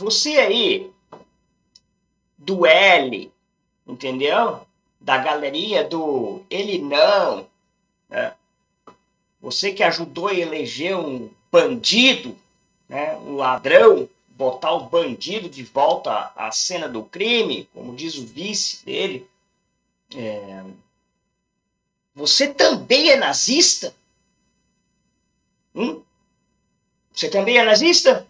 Você aí, do L, entendeu? Da galerinha do ele não, né? Você que ajudou a eleger um bandido, né? Um ladrão, botar o bandido de volta à cena do crime, como diz o vice dele. Você também é nazista? Você também é nazista?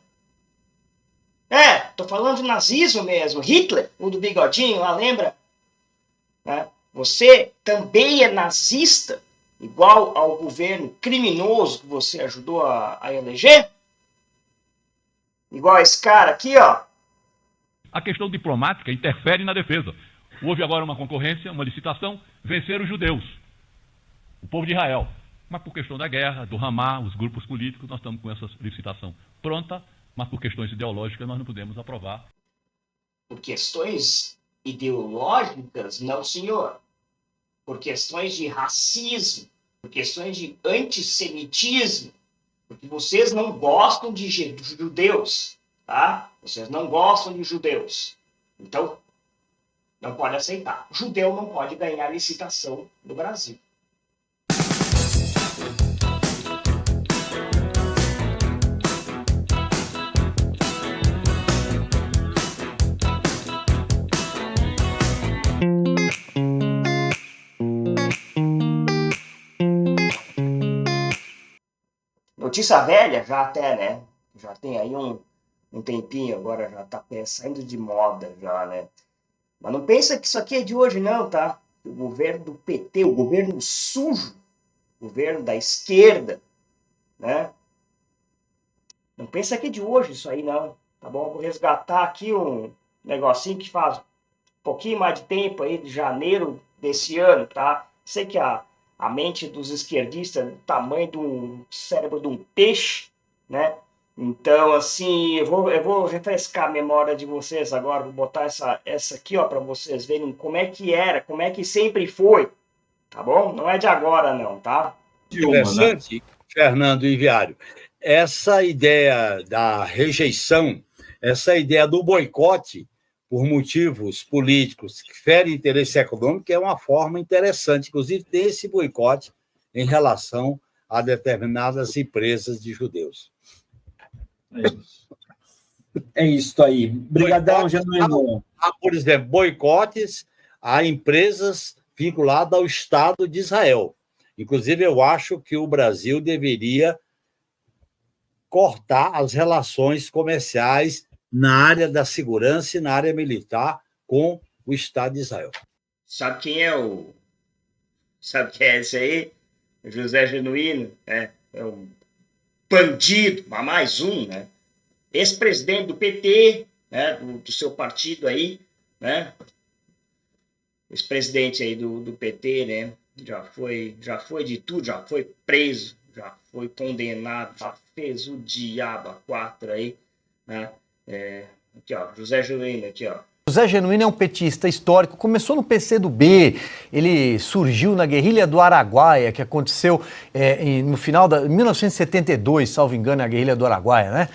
Tô falando de nazismo mesmo. Hitler, o do bigodinho lá, lembra? Você também é nazista, igual ao governo criminoso que você ajudou a eleger? Igual a esse cara aqui, ó. A questão diplomática interfere na defesa. Houve agora uma concorrência, uma licitação, venceram os judeus, o povo de Israel. Mas por questão da guerra, do Hamas, os grupos políticos, nós estamos com essa licitação pronta, mas por questões ideológicas nós não podemos aprovar. Por questões ideológicas, não, senhor. Por questões de racismo, por questões de antissemitismo, porque vocês não gostam de judeus, tá? Vocês não gostam de judeus. Então, não pode aceitar. O judeu não pode ganhar licitação no Brasil. Notícia velha já até, né? Já tem aí um tempinho, agora já tá saindo de moda já, né? Mas não pensa que isso aqui é de hoje não, tá? O governo do PT, o governo sujo, o governo da esquerda, né? Não pensa que é de hoje isso aí não, tá bom? Vou resgatar aqui um negocinho que faz um pouquinho mais de tempo aí, de janeiro desse ano, tá? Sei que a mente dos esquerdistas é do tamanho de um cérebro de um peixe, né? Então, assim, eu vou refrescar a memória de vocês agora, vou botar essa aqui, ó, para vocês verem como é que era, como é que sempre foi, tá bom? Não é de agora, não, tá? Interessante, Fernando Iviário, essa ideia da rejeição, essa ideia do boicote por motivos políticos que ferem interesse econômico é uma forma interessante. Inclusive, tem esse boicote em relação a determinadas empresas de judeus. É isso aí. Obrigadão, Genuíno. Há, por exemplo, boicotes a empresas vinculadas ao Estado de Israel. Inclusive, eu acho que o Brasil deveria cortar as relações comerciais na área da segurança e na área militar com o Estado de Israel. Sabe quem é Sabe quem é esse aí? José Genuíno, é um bandido, mas mais um, né? Ex-presidente do PT, né? Do seu partido aí, né? Ex-presidente aí do PT, né? Já foi de tudo, já foi preso, já foi condenado, já fez o diabo a quatro aí, né? Aqui, ó, José Genuíno, aqui, ó. José Genuíno é um petista histórico, começou no PCdoB, ele surgiu na guerrilha do Araguaia, que aconteceu no final de 1972, salvo engano, a guerrilha do Araguaia, né?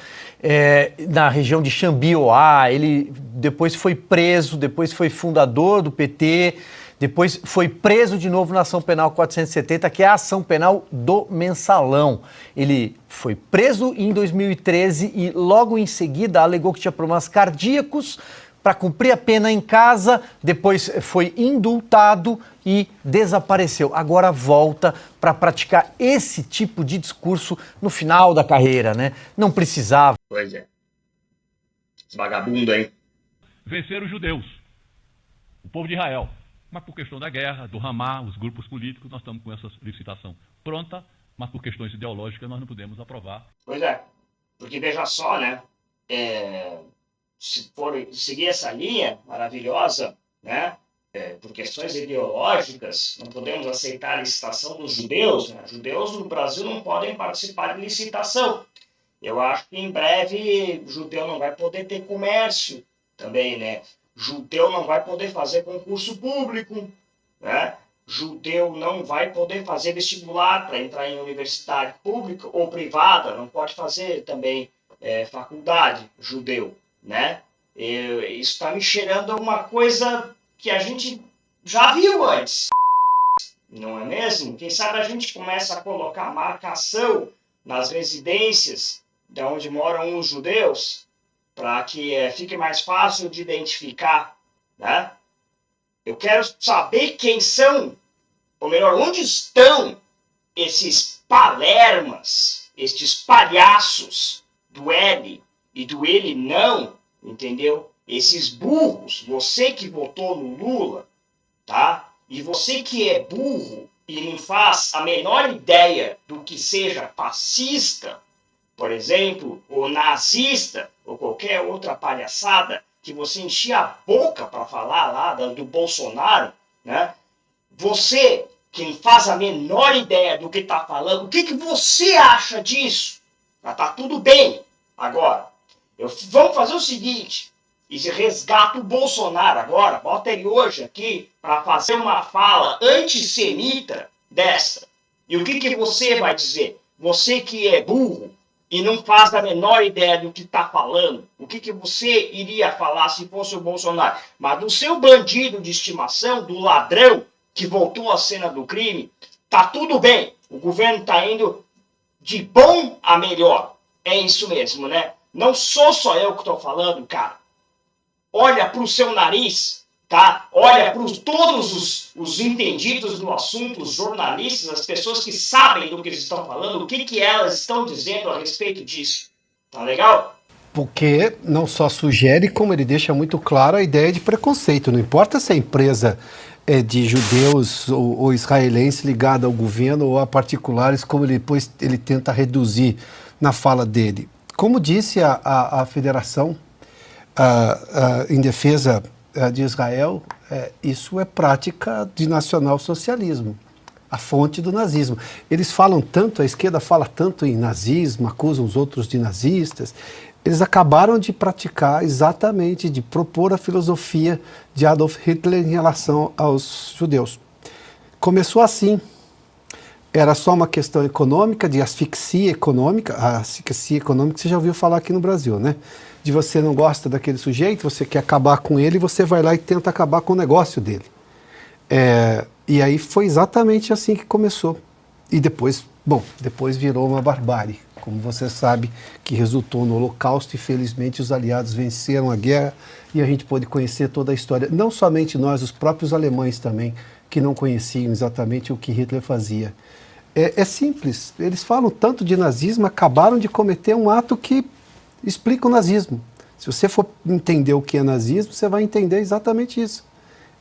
Na região de Xambioá, ele depois foi preso, depois foi fundador do PT, depois foi preso de novo na ação penal 470, que é a ação penal do mensalão. Ele foi preso em 2013 e logo em seguida alegou que tinha problemas cardíacos para cumprir a pena em casa, depois foi indultado e desapareceu. Agora volta para praticar esse tipo de discurso no final da carreira, né? Não precisava. Pois é. Esse vagabundo aí. Venceram os judeus, o povo de Israel. Mas por questão da guerra, do Hamas, os grupos políticos, nós estamos com essa licitação pronta, mas por questões ideológicas nós não podemos aprovar. Pois é, porque veja só, né? Se for seguir essa linha maravilhosa, né? Por questões ideológicas, não podemos aceitar a licitação dos judeus, né? Judeus no Brasil não podem participar de licitação. Eu acho que em breve o judeu não vai poder ter comércio também, né? Judeu não vai poder fazer concurso público, né? Judeu não vai poder fazer vestibular para entrar em universidade pública ou privada, não pode fazer também faculdade judeu, né? Isso está me cheirando a uma coisa que a gente já viu antes, não é mesmo? Quem sabe a gente começa a colocar marcação nas residências de onde moram os judeus, para que fique mais fácil de identificar, né? Eu quero saber quem são, ou melhor, onde estão esses palermas, estes palhaços do L e do ele não, entendeu? Esses burros, você que votou no Lula, tá? E você que é burro e não faz a menor ideia do que seja fascista, por exemplo, ou nazista, ou qualquer outra palhaçada que você enchia a boca para falar lá do Bolsonaro, né? Você, quem faz a menor ideia do que está falando, o que você acha disso? Tá tudo bem. Agora, vamos fazer o seguinte, e resgata o Bolsonaro agora, bota ele hoje aqui para fazer uma fala antissemita dessa. E o que você vai dizer? Você que é burro e não faz a menor ideia do que está falando, o que você iria falar se fosse o Bolsonaro? Mas do seu bandido de estimação, do ladrão que voltou à cena do crime, tá tudo bem. O governo está indo de bom a melhor. É isso mesmo, né? Não sou só eu que estou falando, cara. Olha para o seu nariz, tá? Olha para todos os entendidos do assunto, os jornalistas, as pessoas que sabem do que eles estão falando, o que elas estão dizendo a respeito disso. Tá legal? Porque não só sugere, como ele deixa muito claro a ideia de preconceito. Não importa se a empresa é de judeus ou israelense ligada ao governo ou a particulares, como depois ele tenta reduzir na fala dele. Como disse a Federação em defesa de Israel, isso é prática de nacionalsocialismo, a fonte do nazismo. Eles falam tanto, a esquerda fala tanto em nazismo, acusam os outros de nazistas. Eles acabaram de praticar exatamente, de propor a filosofia de Adolf Hitler em relação aos judeus. Começou assim. Era só uma questão econômica, de asfixia econômica. A asfixia econômica você já ouviu falar aqui no Brasil, né? De você não gosta daquele sujeito, você quer acabar com ele, você vai lá e tenta acabar com o negócio dele. E aí foi exatamente assim que começou. E depois virou uma barbárie, como você sabe, que resultou no Holocausto e felizmente os aliados venceram a guerra e a gente pôde conhecer toda a história. Não somente nós, os próprios alemães também, que não conheciam exatamente o que Hitler fazia. É simples, eles falam tanto de nazismo, acabaram de cometer um ato que explica o nazismo. Se você for entender o que é nazismo, você vai entender exatamente isso.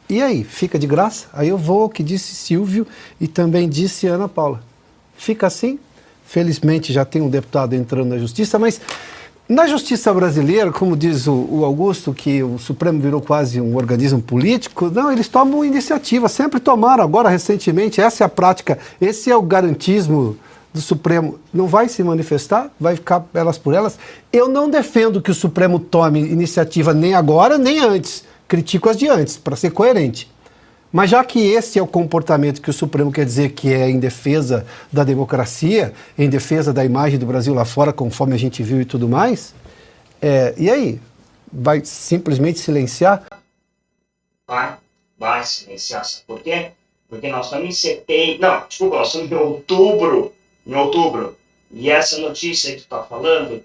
E aí, fica de graça? Aí eu vou ao que disse Silvio e também disse Ana Paula. Fica assim? Felizmente já tem um deputado entrando na justiça, mas na justiça brasileira, como diz o Augusto, que o Supremo virou quase um organismo político, não, eles tomam iniciativa, sempre tomaram, agora recentemente, essa é a prática, esse é o garantismo do Supremo. Não vai se manifestar, vai ficar elas por elas. Eu não defendo que o Supremo tome iniciativa nem agora, nem antes. Critico as de antes, para ser coerente. Mas já que esse é o comportamento que o Supremo quer dizer que é em defesa da democracia, em defesa da imagem do Brasil lá fora, conforme a gente viu e tudo mais, e aí? Vai simplesmente silenciar? Vai silenciar. Sabe por quê? Porque nós estamos em setembro... Não, desculpa, nós estamos em outubro. E essa notícia que tu está falando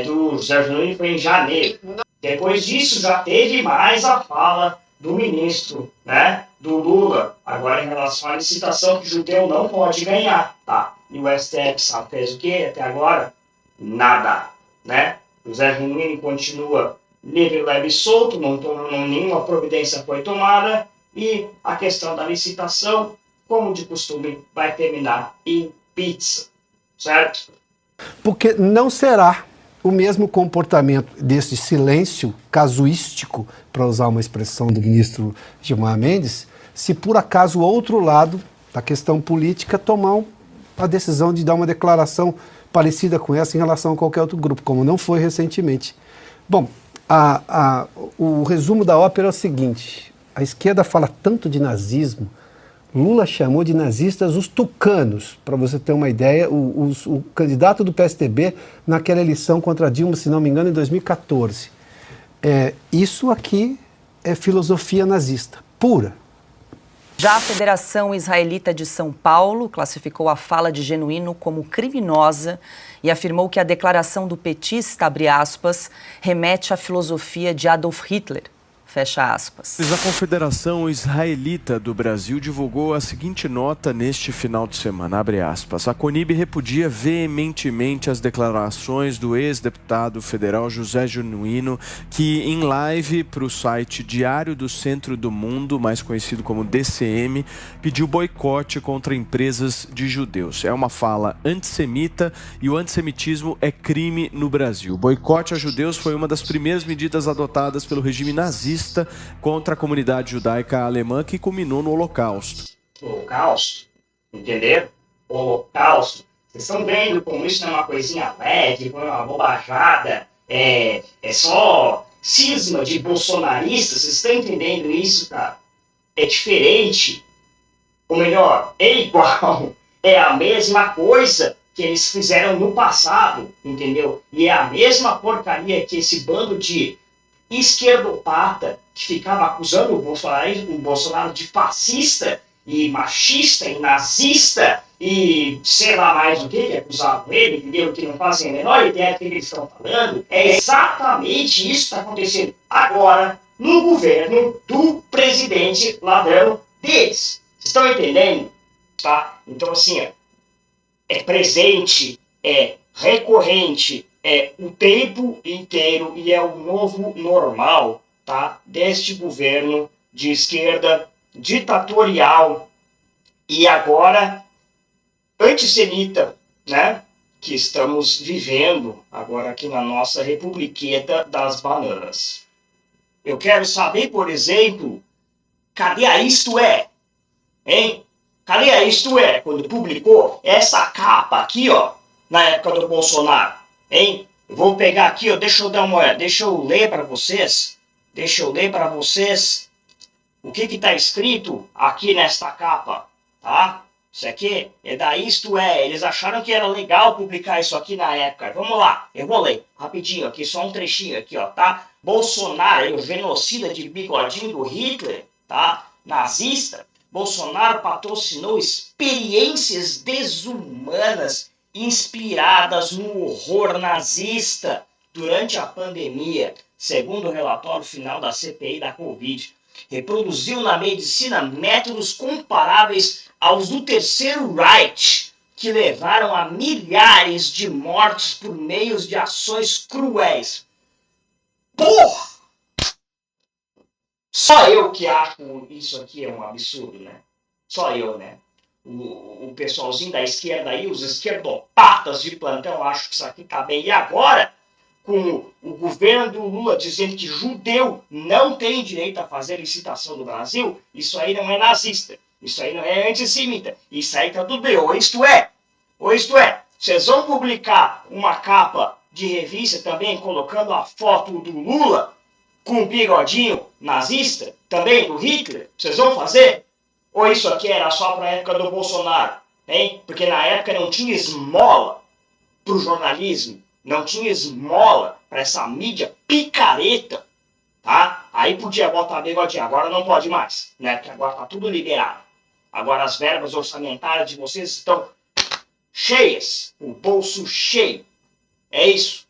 do José Genuíno foi em janeiro. Depois disso já teve mais a fala do ministro, né, do Lula, agora em relação à licitação que judeu não pode ganhar, tá? E o STF sabe, fez o quê até agora? Nada, né? O José Genuíno continua livre, leve e solto, nenhuma providência foi tomada e a questão da licitação, como de costume, vai terminar em pizza, certo? Porque não será o mesmo comportamento desse silêncio casuístico, para usar uma expressão do ministro Gilmar Mendes, se por acaso o outro lado da questão política tomar a decisão de dar uma declaração parecida com essa em relação a qualquer outro grupo, como não foi recentemente. Bom, o resumo da ópera é o seguinte: a esquerda fala tanto de nazismo, Lula chamou de nazistas os tucanos, para você ter uma ideia, o candidato do PSDB naquela eleição contra Dilma, se não me engano, em 2014. Isso aqui é filosofia nazista, pura. Já a Federação Israelita de São Paulo classificou a fala de Genuíno como criminosa e afirmou que a declaração do petista, abre aspas, remete à filosofia de Adolf Hitler, fecha aspas. A Confederação Israelita do Brasil divulgou a seguinte nota neste final de semana, abre aspas. A CONIB repudia veementemente as declarações do ex-deputado federal José Genuíno, que em live para o site Diário do Centro do Mundo, mais conhecido como DCM, pediu boicote contra empresas de judeus. É uma fala antissemita e o antissemitismo é crime no Brasil. O boicote a judeus foi uma das primeiras medidas adotadas pelo regime nazista contra a comunidade judaica alemã que culminou no Holocausto. Holocausto? Entenderam? Holocausto. Vocês estão vendo como isso não é uma coisinha leve, como é uma bobajada, é só cisma de bolsonaristas, vocês estão entendendo isso, cara? É diferente, ou melhor, é igual, é a mesma coisa que eles fizeram no passado, entendeu? E é a mesma porcaria que esse bando de esquerdopata que ficava acusando o Bolsonaro de fascista e machista e nazista e sei lá mais o que acusavam ele, entendeu? Que não fazem a menor ideia do que eles estão falando. É exatamente isso que está acontecendo agora no governo do presidente ladrão deles. Vocês estão entendendo? Tá? Então, assim, é presente, é recorrente, é o tempo inteiro e é o novo normal, tá, deste governo de esquerda ditatorial e agora antissemita, né, que estamos vivendo agora aqui na nossa Republiqueta das Bananas. Eu quero saber, por exemplo, cadê a Isto É? Hein? Cadê a Isto É quando publicou essa capa aqui, ó, na época do Bolsonaro? Hein? Eu vou pegar aqui, ó, deixa eu dar uma olhada, deixa eu ler para vocês o que está escrito aqui nesta capa, tá? Isso aqui é da Isto É, eles acharam que era legal publicar isso aqui na época. Vamos lá, eu vou ler rapidinho aqui, só um trechinho aqui, ó, tá? Bolsonaro, o genocida de bigodinho do Hitler, tá? Nazista, Bolsonaro patrocinou experiências desumanas inspiradas no horror nazista durante a pandemia, segundo o relatório final da CPI da Covid. Reproduziu na medicina métodos comparáveis aos do Terceiro Reich, que levaram a milhares de mortes por meio de ações cruéis. Porra! Só eu que acho isso aqui é um absurdo, né? Só eu, né? O pessoalzinho da esquerda aí, os esquerdopatas de plantão, acho que isso aqui tá bem. E agora, com o governo do Lula dizendo que judeu não tem direito a fazer licitação no Brasil, isso aí não é nazista, isso aí não é antissemita, isso aí tá tudo bem. Ou isto é, vocês vão publicar uma capa de revista também colocando a foto do Lula com o bigodinho nazista, também do Hitler, vocês vão fazer? Ou isso aqui era só para a época do Bolsonaro, hein? Porque na época não tinha esmola para o jornalismo, não tinha esmola para essa mídia picareta, tá? Aí podia botar bigodinho, agora não pode mais, né? Porque agora tá tudo liberado. Agora as verbas orçamentárias de vocês estão cheias, o bolso cheio. É isso.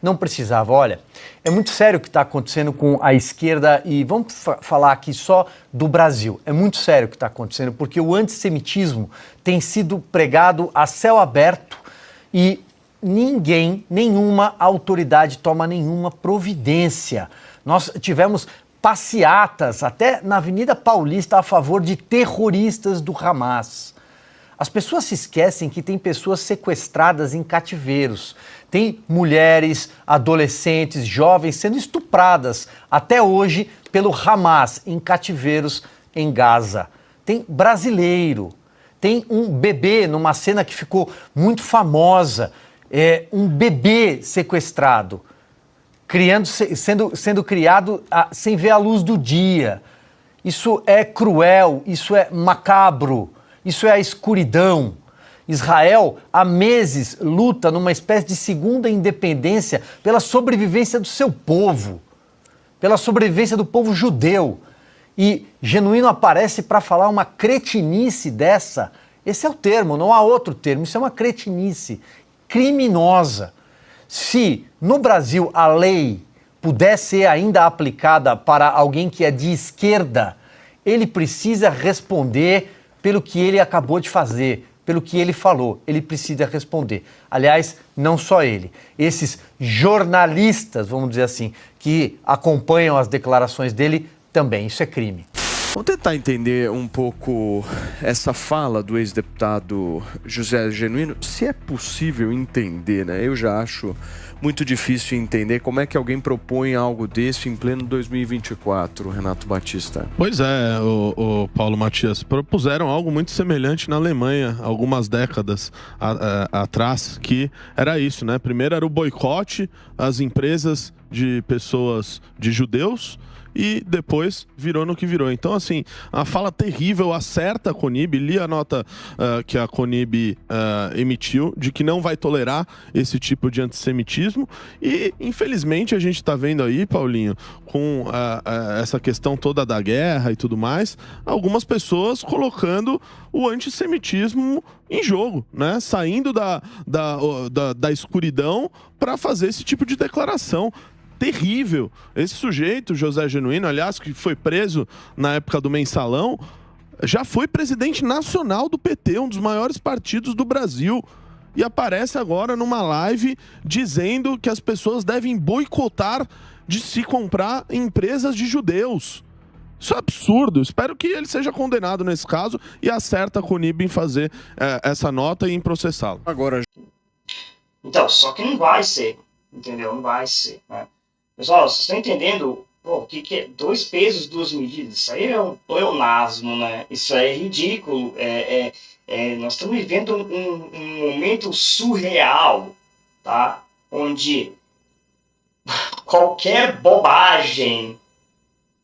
Não precisava, olha, é muito sério o que está acontecendo com a esquerda e vamos falar aqui só do Brasil. É muito sério o que está acontecendo porque o antissemitismo tem sido pregado a céu aberto e nenhuma autoridade toma nenhuma providência. Nós tivemos passeatas até na Avenida Paulista a favor de terroristas do Hamas. As pessoas se esquecem que tem pessoas sequestradas em cativeiros. Tem mulheres, adolescentes, jovens sendo estupradas até hoje pelo Hamas em cativeiros em Gaza. Tem brasileiro, tem um bebê numa cena que ficou muito famosa, um bebê sequestrado, sendo criado sem ver a luz do dia. Isso é cruel, isso é macabro. Isso é a escuridão. Israel, há meses, luta numa espécie de segunda independência pela sobrevivência do seu povo. pela sobrevivência do povo judeu. E Genuíno aparece para falar uma cretinice dessa. Esse é o termo, não há outro termo. Isso é uma cretinice criminosa. Se no Brasil a lei pudesse ser ainda aplicada para alguém que é de esquerda, ele precisa responder pelo que ele acabou de fazer, pelo que ele falou. Ele precisa responder. Aliás, não só ele. Esses jornalistas, vamos dizer assim, que acompanham as declarações dele, também. Isso é crime. Vamos tentar entender um pouco essa fala do ex-deputado José Genuíno, se é possível entender, né? Eu já acho muito difícil entender como é que alguém propõe algo desse em pleno 2024, Renato Batista. Pois é, o Paulo Matias, propuseram algo muito semelhante na Alemanha, algumas décadas atrás, que era isso, né? Primeiro era o boicote às empresas de pessoas, de judeus, e depois virou no que virou. Então, assim, a fala terrível acerta a Conib, li a nota que a Conib emitiu, de que não vai tolerar esse tipo de antissemitismo, e infelizmente a gente está vendo aí, Paulinho, com essa questão toda da guerra e tudo mais, algumas pessoas colocando o antissemitismo em jogo, né? Saindo da escuridão para fazer esse tipo de declaração. Terrível. Esse sujeito, José Genuíno, aliás, que foi preso na época do Mensalão, já foi presidente nacional do PT, um dos maiores partidos do Brasil, e aparece agora numa live dizendo que as pessoas devem boicotar de se comprar em empresas de judeus. Isso é absurdo. Espero que ele seja condenado nesse caso e acerta a Conib em fazer essa nota e em processá-lo. Agora. Então, só que não vai ser, entendeu? Não vai ser, né? Pessoal, vocês estão entendendo o que é 2 pesos, 2 medidas? Isso aí é um pleonasmo, né? Isso aí é ridículo. Nós estamos vivendo um momento surreal, tá? Onde qualquer bobagem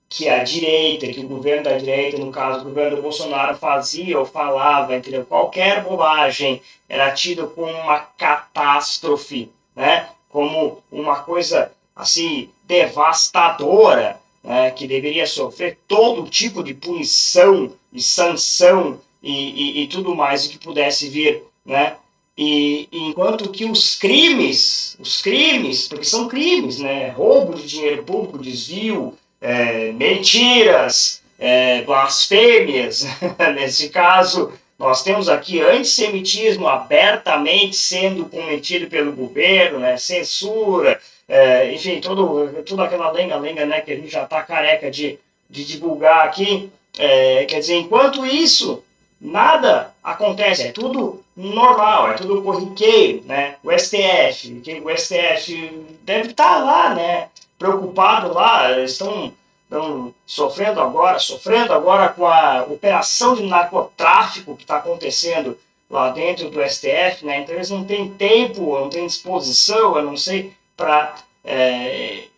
que a direita, que o governo da direita, no caso o governo do Bolsonaro, fazia ou falava, entendeu? Qualquer bobagem era tida como uma catástrofe, né? Como uma coisa assim, devastadora, né, que deveria sofrer todo tipo de punição e sanção e tudo mais que pudesse vir, né? E enquanto que os crimes, porque são crimes, né? Roubo de dinheiro público, desvio, mentiras, blasfêmias, nesse caso, nós temos aqui antissemitismo abertamente sendo cometido pelo governo, né? Censura, enfim, toda aquela lenga-lenga, né, que a gente já está careca de divulgar aqui. Quer dizer, enquanto isso, nada acontece, é tudo normal, é tudo corriqueiro, né? O STF deve estar lá, né, preocupado lá, estão sofrendo agora com a operação de narcotráfico que está acontecendo lá dentro do STF, né? Então eles não têm tempo, não têm disposição, eu não sei, para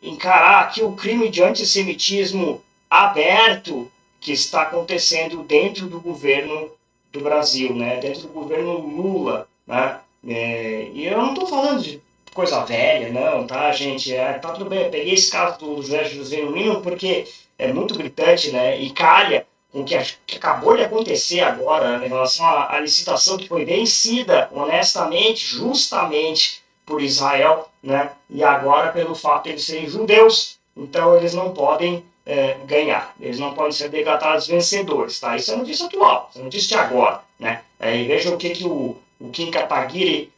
encarar aqui o crime de antissemitismo aberto que está acontecendo dentro do governo do Brasil, né? Dentro do governo Lula, né? E eu não estou falando de coisa velha, não, tá, gente? Tá tudo bem, eu peguei esse caso do José Genuíno porque é muito gritante, né? E calha com o que acabou de acontecer agora, né, em relação à licitação que foi vencida honestamente, justamente por Israel, né? E agora pelo fato de eles serem judeus, então eles não podem ganhar, eles não podem ser declarados vencedores, tá? Isso é notícia atual, isso é notícia de agora, né? E veja o que o Kim Kataguiri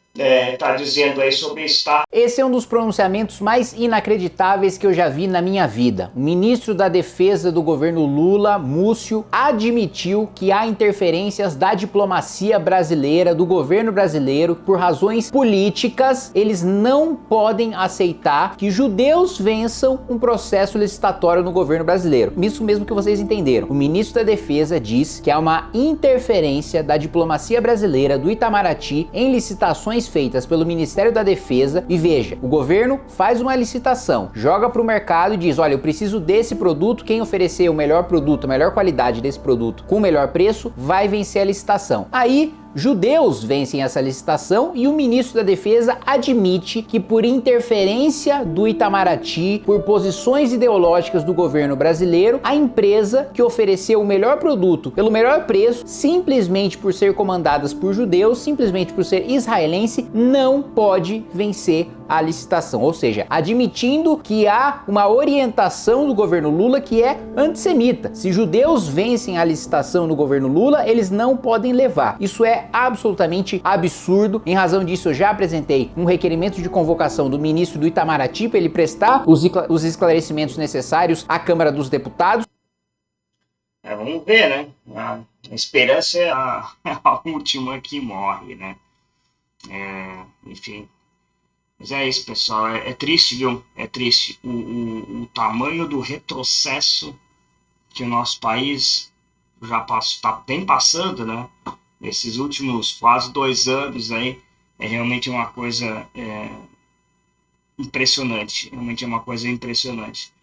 está dizendo aí sobre isso, tá? Esse é um dos pronunciamentos mais inacreditáveis que eu já vi na minha vida. O ministro da Defesa do governo Lula, Múcio, admitiu que há interferências da diplomacia brasileira, do governo brasileiro, por razões políticas. Eles não podem aceitar que judeus vençam um processo licitatório no governo brasileiro. Isso mesmo que vocês entenderam. O ministro da Defesa diz que há uma interferência da diplomacia brasileira, do Itamaraty, em licitações feitas pelo Ministério da Defesa. E veja, o governo faz uma licitação, joga para o mercado e diz, olha, eu preciso desse produto, quem oferecer o melhor produto, a melhor qualidade desse produto com o melhor preço, vai vencer a licitação. Aí Judeus vencem essa licitação e o ministro da Defesa admite que por interferência do Itamaraty, por posições ideológicas do governo brasileiro, a empresa que ofereceu o melhor produto pelo melhor preço, simplesmente por ser comandadas por judeus, simplesmente por ser israelense, não pode vencer a licitação. Ou seja, admitindo que há uma orientação do governo Lula que é antissemita. Se judeus vencem a licitação no governo Lula, eles não podem levar. Isso é absolutamente absurdo. Em razão disso, eu já apresentei um requerimento de convocação do ministro do Itamaraty para ele prestar os esclarecimentos necessários à Câmara dos Deputados. Vamos ver, né? A esperança é a última que morre, né? Enfim. Mas é isso, pessoal. É triste, viu? É triste o tamanho do retrocesso que o nosso país já vem passando, né? Nesses últimos quase 2 anos aí. É realmente uma coisa impressionante. Realmente é uma coisa impressionante.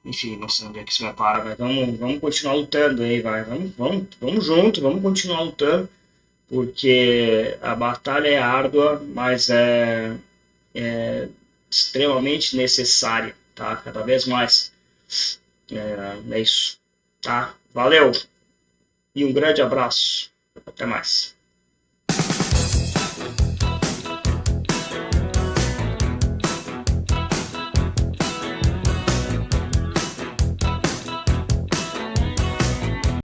Enfim, não sei onde é que isso vai parar. Mas vamos continuar lutando aí, vai. Vamos junto, vamos continuar lutando. Porque a batalha é árdua, mas é extremamente necessária, tá? Cada vez mais. É isso, tá? Valeu! E um grande abraço. Até mais.